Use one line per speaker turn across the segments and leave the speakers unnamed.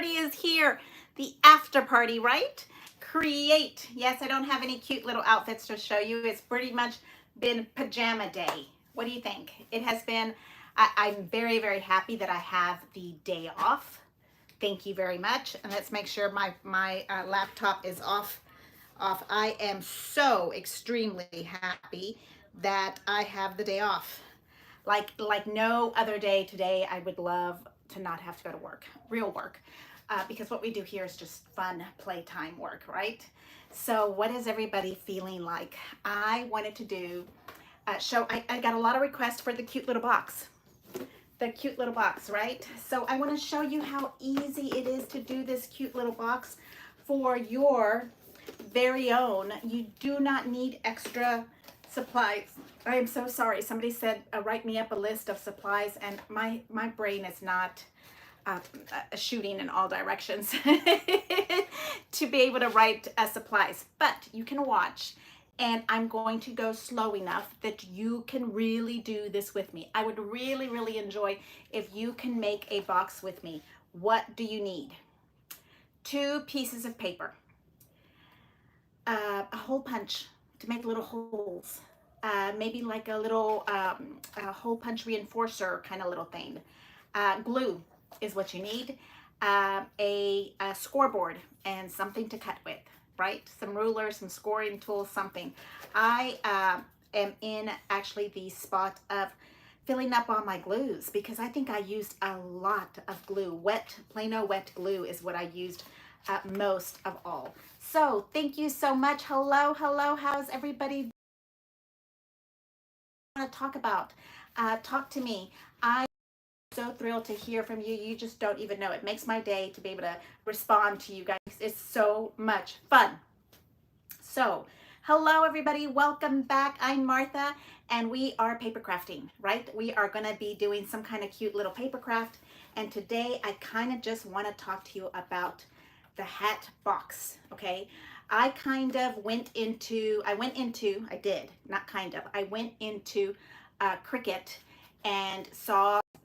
party is here. The after party, right? Create. Yes, I don't have any cute little outfits to show you. It's pretty much been pajama day. What do you think? It has been, I'm very, very happy that I have the day off. Thank you very much. And let's make sure my laptop is off. I am so extremely happy that I have the day off. Like no other day today, I would love to not have to go to work, real work, because what we do here is just fun playtime work, right? So what is everybody feeling like? I wanted to do I got a lot of requests for the cute little box. The cute little box, right? So I want to show you how easy it is to do this cute little box for your very own. You do not need extra supplies. I am so sorry. Somebody said write me up a list of supplies, and my brain is not shooting in all directions to be able to write supplies. But you can watch, and I'm going to go slow enough that you can really do this with me. I would really, really enjoy if you can make a box with me. What do you need? 2 pieces of paper, a hole punch to make little holes, maybe like a little a hole punch reinforcer kind of little thing. Glue is what you need. A scoreboard and something to cut with, right? Some rulers, some scoring tools, something. I am in actually the spot of filling up all my glues because I think I used a lot of glue. Plain old wet glue is what I used most of all. So thank you so much. Hello, hello. How's everybody? Want to talk about? Talk to me. I'm so thrilled to hear from you. You just don't even know. It makes my day to be able to respond to you guys. It's so much fun. So, hello everybody. Welcome back. I'm Martha, and we are paper crafting, right? We are going to be doing some kind of cute little paper craft. And today I kind of just want to talk to you about the hat box, okay? I went into Cricut and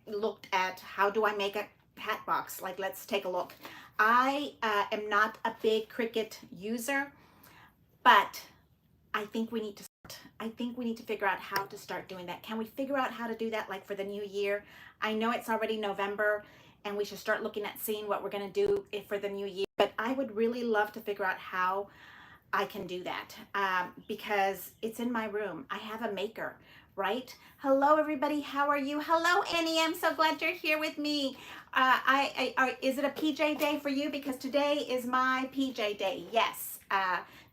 looked at how do I make a hat box. Like, let's take a look. I am not a big Cricut user, but I think we need to start. I think we need to figure out how to start doing that. Can we figure out how to do that like for the new year? I know it's already November and we should start looking at seeing what we're going to do for the new year. But I would really love to figure out how I can do that because it's in my room. I have a maker, right? Hello, everybody. How are you? Hello, Annie. I'm so glad you're here with me. Is it a PJ day for you? Because today is my PJ day. Yes.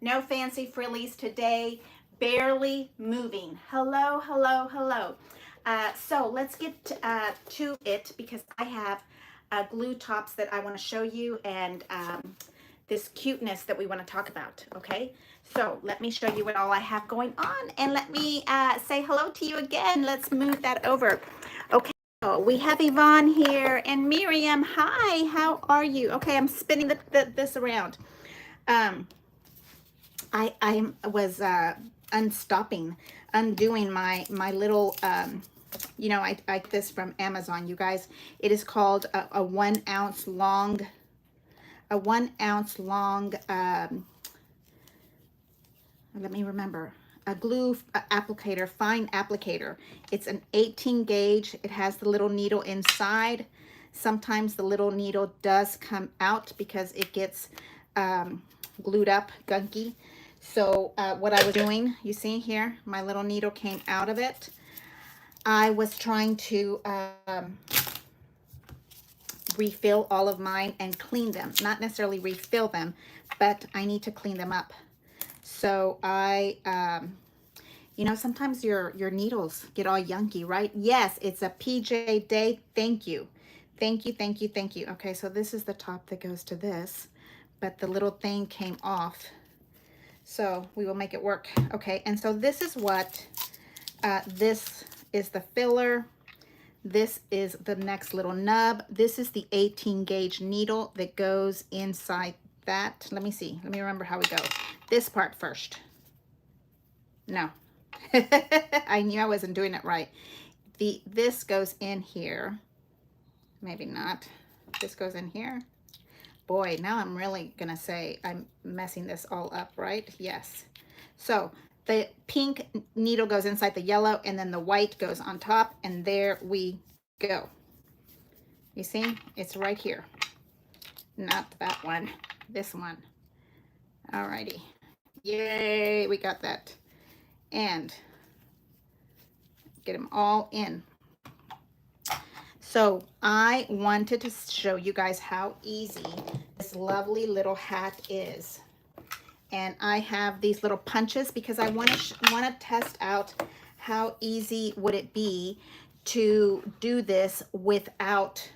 No fancy frillies today. Barely moving. Hello, hello, hello. So let's get to it because I have glue tops that I want to show you and this cuteness that we want to talk about, okay? So let me show you what all I have going on, and let me say hello to you again. Let's move that over. Okay, so we have Yvonne here, and Miriam. Hi, how are you? Okay, I'm spinning this around. I was undoing my little, you know, I got this from Amazon, you guys. It is called a 1 ounce long, let me remember, a glue applicator, fine applicator. It's an 18 gauge. It has the little needle inside. Sometimes the little needle does come out because it gets glued up, gunky. So what I was doing, you see here, my little needle came out of it. I was trying to refill all of mine and clean them. Not necessarily refill them, but I need to clean them up. So you know, sometimes your needles get all yunky, right? Yes, it's a PJ day. Thank you. Thank you, thank you, thank you. Okay, so this is the top that goes to this, but the little thing came off. So we will make it work. Okay, and so this is what, this is the filler. This is the next little nub. This is the 18 gauge needle that goes inside that. Let me see. Let me remember how we go. This part first. No. I knew I wasn't doing it right. This goes in here. Maybe not. This goes in here. boy, now I'm really gonna say I'm messing this all up, right? Yes. So the pink needle goes inside the yellow, and then the white goes on top, and there we go. You see, it's right here. Not that one, this one. Alrighty. Yay, we got that. And get them all in. So I wanted to show you guys how easy this lovely little hat is. And I have these little punches because I want to test out how easy would it be to do this without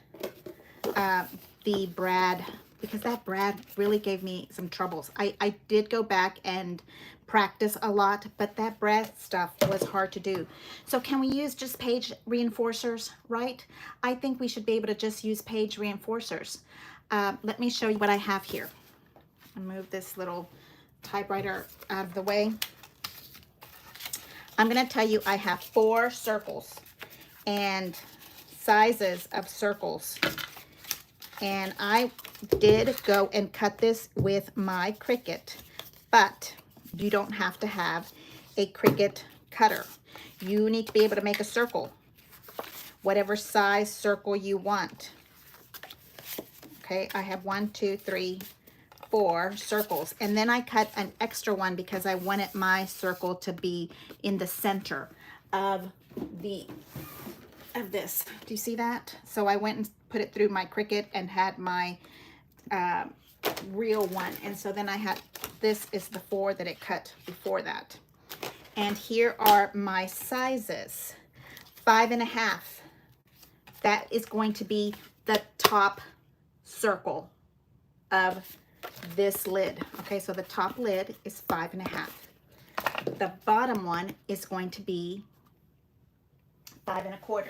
the brad, because that brad really gave me some troubles. I did go back and practice a lot, but that brad stuff was hard to do. So can we use just page reinforcers, right? I think we should be able to just use page reinforcers. Let me show you what I have here. I'll move this little typewriter out of the way. I'm going to tell you I have 4 circles and sizes of circles. And I did go and cut this with my Cricut, but you don't have to have a Cricut cutter. You need to be able to make a circle, whatever size circle you want. Okay, I have 1, 2, 3, 4 circles, and then I cut an extra one because I wanted my circle to be in the center of this. Do you see that? So I went and put it through my Cricut and had my real one, and so then I had, this is the 4 that it cut before that. And here are my sizes. 5.5, that is going to be the top circle of this lid. Okay, so the top lid is 5.5. The bottom one is going to be 5.25.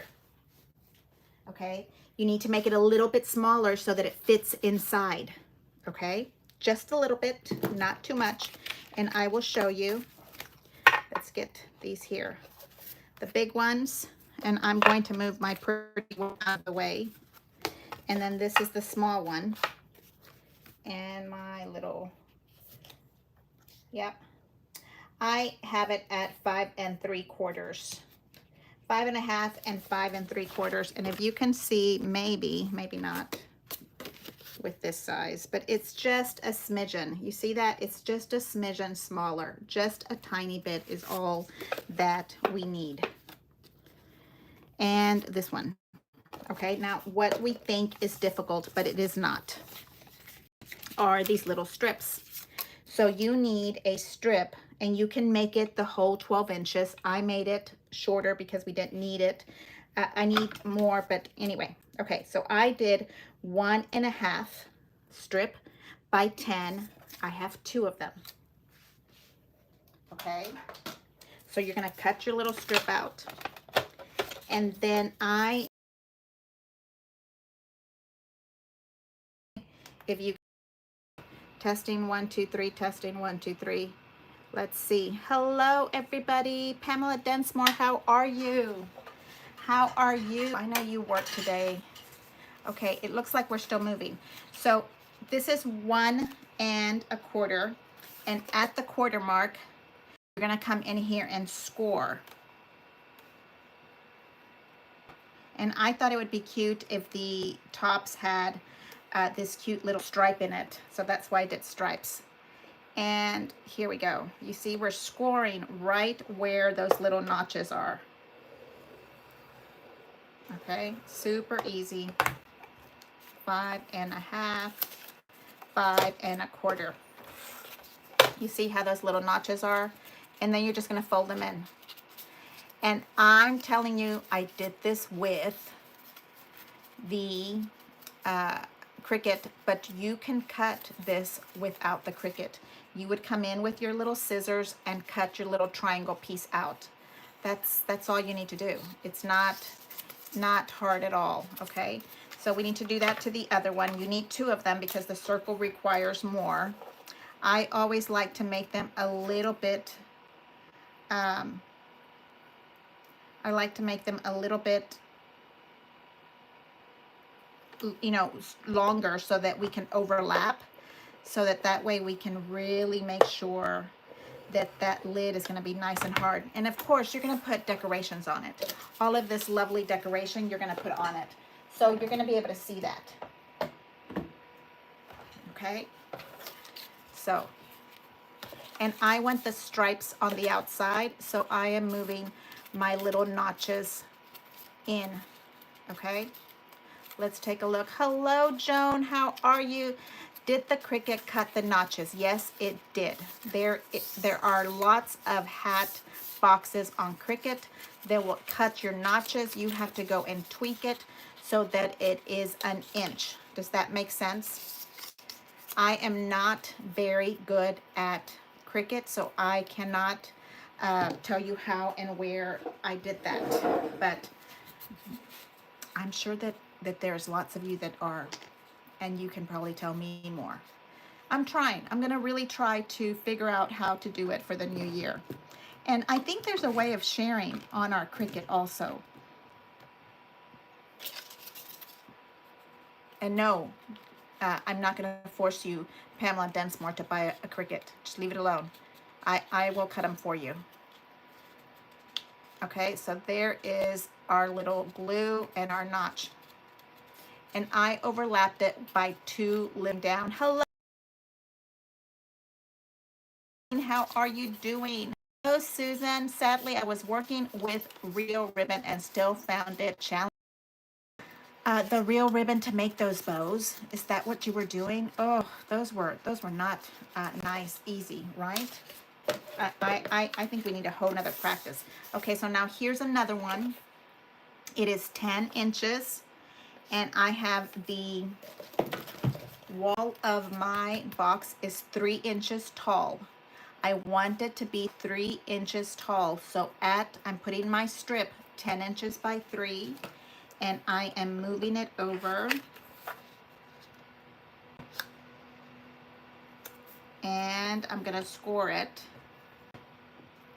Okay, you need to make it a little bit smaller so that it fits inside. Okay, just a little bit, not too much. And I will show you. Let's get these here, the big ones, and I'm going to move my pretty one out of the way. And then this is the small one, and my little, yep, I have it at 5 3/4. 5.5 and 5 3/4. And if you can see, maybe not with this size, but it's just a smidgen. You see that? It's just a smidgen smaller. Just a tiny bit is all that we need. And this one. Okay, now what we think is difficult, but it is not, are these little strips. So you need a strip, and you can make it the whole 12 inches. I made it shorter because we didn't need it. I need more, but anyway. Okay, so I did 1.5 strip by 10. I have 2 of them. Okay, so you're gonna cut your little strip out, and then if you, testing 1 2 3, testing 1 2 3. Let's see. Hello, everybody. Pamela Densmore, how are you? How are you? I know you work today. Okay, it looks like we're still moving. So this is 1 1/4, and at the quarter mark, you're gonna come in here and score. And I thought it would be cute if the tops had this cute little stripe in it. So that's why I did stripes. And here we go. You see, we're scoring right where those little notches are. Okay, super easy. 5.5, 5 1/4. You see how those little notches are? And then you're just gonna fold them in. And I'm telling you, I did this with the Cricut, but you can cut this without the Cricut. You would come in with your little scissors and cut your little triangle piece out. That's all you need to do. It's not hard at all, okay? So we need to do that to the other one. You need 2 of them because the circle requires more. I always like to make them a little bit, you know, longer so that we can overlap, so that way we can really make sure that that lid is going to be nice and hard. And of course, you're going to put decorations on it. All of this lovely decoration you're going to put on it. So you're going to be able to see that. Okay? So, and I want the stripes on the outside, so I am moving my little notches in. Okay? Let's take a look. Hello, Joan. How are you? Did the Cricut cut the notches? Yes, it did. There are lots of hat boxes on Cricut that will cut your notches. You have to go and tweak it so that it is an inch. Does that make sense? I am not very good at Cricut, so I cannot tell you how and where I did that. But I'm sure that there's lots of you that are, and you can probably tell me more. I'm trying. I'm going to really try to figure out how to do it for the new year. And I think there's a way of sharing on our Cricut also. And no, I'm not going to force you, Pamela Densmore, to buy a Cricut. Just leave it alone. I will cut them for you. Okay, so there is our little glue and our notch. And I overlapped it by 2 limb down. Hello, how are you doing? Hello, Susan. Sadly, I was working with real ribbon and still found it challenging. The real ribbon to make those bows. Is that what you were doing? Oh, those were not nice, easy, right? I think we need a whole nother practice. Okay, so now here's another one. It is 10 inches, and I have the wall of my box is 3 inches tall. I want it to be 3 inches tall. So I'm putting my strip 10 inches by 3, and I am moving it over. And I'm gonna score it.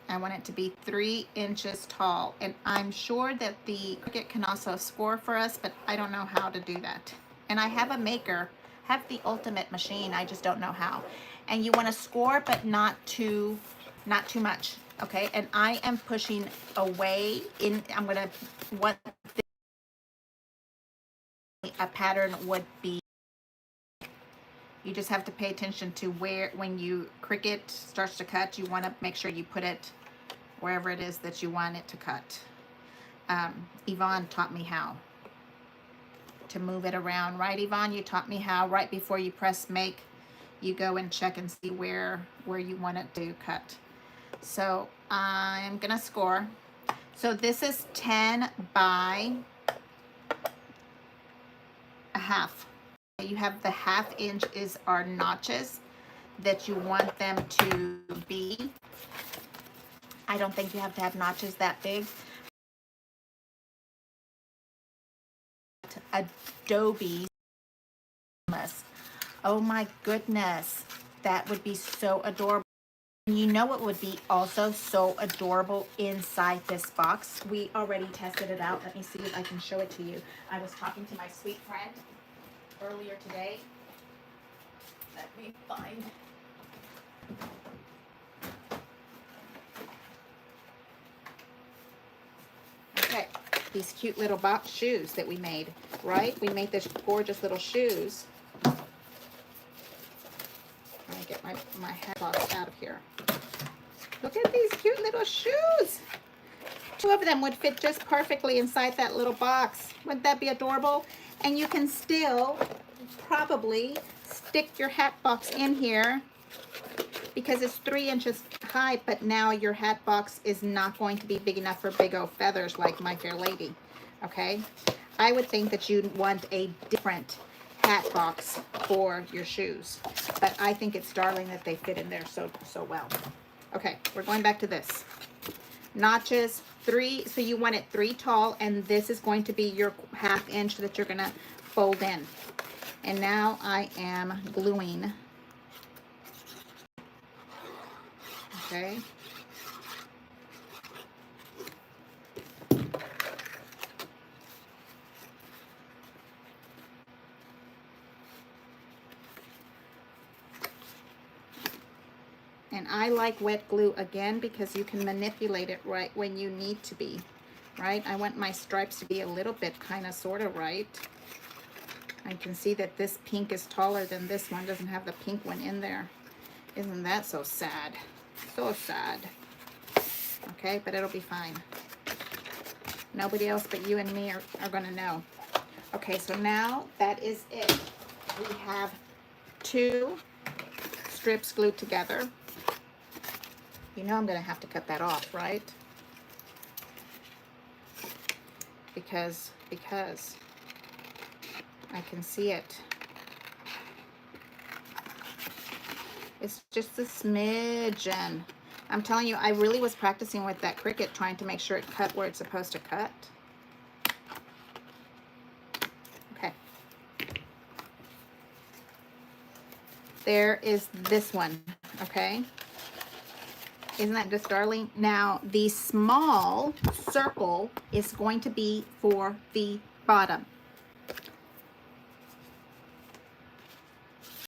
I want it to be 3 inches tall. And I'm sure that the Cricut can also score for us, but I don't know how to do that. And I have a maker, have the ultimate machine, I just don't know how. And you want to score, but not too much. Okay, and I am pushing away in. I'm gonna what a pattern would be. You just have to pay attention to where, when you Cricut starts to cut, you want to make sure you put it wherever it is that you want it to cut. Yvonne taught me how to move it around, right? Yvonne, you taught me how. Right before you press make, you go and check and see where you want it to cut. So I'm gonna score. So this is 10 by a half. You have the 1/2 inch is our notches that you want them to be. I don't think you have to have notches that big. Adobe. Oh my goodness, that would be so adorable. And you know what would be also so adorable inside this box? We already tested it out. Let me see if I can show it to you. I was talking to my sweet friend earlier today. Let me find. Okay, these cute little box shoes that we made, right? We made this gorgeous little shoes. Let me get my hat box out of here. Look at these cute little shoes. 2 of them would fit just perfectly inside that little box. Wouldn't that be adorable? And you can still probably stick your hat box in here because it's 3 inches high, but now your hat box is not going to be big enough for big old feathers like My Fair Lady, okay? I would think that you'd want a different hat box for your shoes, but I think it's darling that they fit in there so well. Okay, we're going back to this. Notches, 3, so you want it 3 tall, and this is going to be your 1/2 inch that you're gonna fold in. And now I am gluing. Okay. And I like wet glue again because you can manipulate it right when you need to be, right? I want my stripes to be a little bit kind of sort of right. I can see that this pink is taller than this one, doesn't have the pink one in there. Isn't that so sad? So sad. Okay, but it'll be fine. Nobody else but you and me are gonna know. Okay, so now that is it. We have 2 strips glued together. You know I'm gonna have to cut that off, right? Because I can see it. It's just a smidgen. I'm telling you, I really was practicing with that Cricut, trying to make sure it cut where it's supposed to cut. Okay. There is this one, okay? Isn't that just darling? Now, the small circle is going to be for the bottom.